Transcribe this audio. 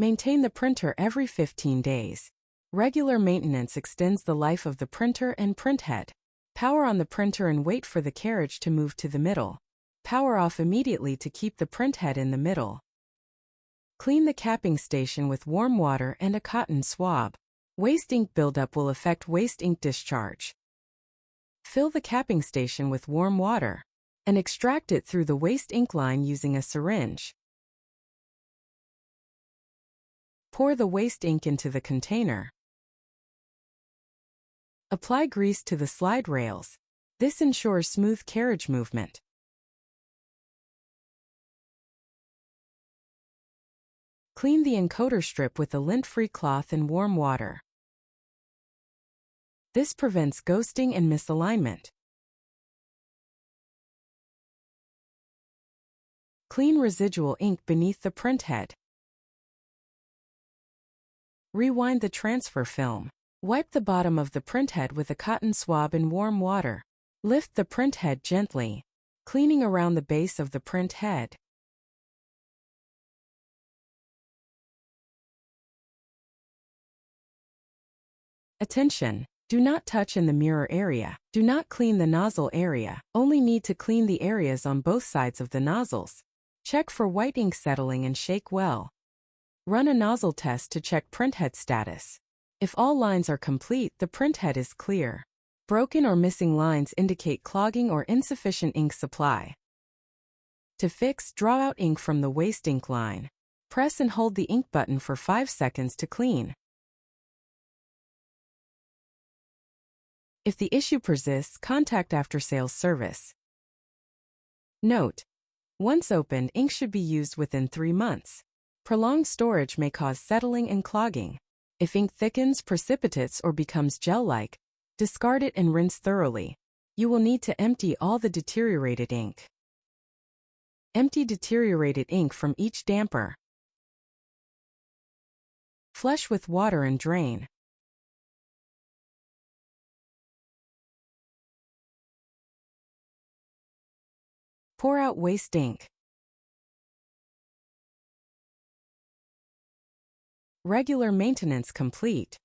Maintain the printer every 15 days. Regular maintenance extends the life of the printer and printhead. Power on the printer and wait for the carriage to move to the middle. Power off immediately to keep the printhead in the middle. Clean the capping station with warm water and a cotton swab. Waste ink buildup will affect waste ink discharge. Fill the capping station with warm water and extract it through the waste ink line using a syringe. Pour the waste ink into the container. Apply grease to the slide rails. This ensures smooth carriage movement. Clean the encoder strip with a lint-free cloth and warm water. This prevents ghosting and misalignment. Clean residual ink beneath the printhead. Rewind the transfer film. Wipe the bottom of the printhead with a cotton swab in warm water. Lift the printhead gently, cleaning around the base of the printhead. Attention! Do not touch in the mirror area. Do not clean the nozzle area. Only need to clean the areas on both sides of the nozzles. Check for white ink settling and shake well. Run a nozzle test to check printhead status. If all lines are complete, the printhead is clear. Broken or missing lines indicate clogging or insufficient ink supply. To fix, draw out ink from the waste ink line. Press and hold the ink button for 5 seconds to clean. If the issue persists, contact after-sales service. Note: once opened, ink should be used within 3 months. Prolonged storage may cause settling and clogging. If ink thickens, precipitates, or becomes gel-like, discard it and rinse thoroughly. You will need to empty all the deteriorated ink. Empty deteriorated ink from each damper. Flush with water and drain. Pour out waste ink. Regular maintenance complete.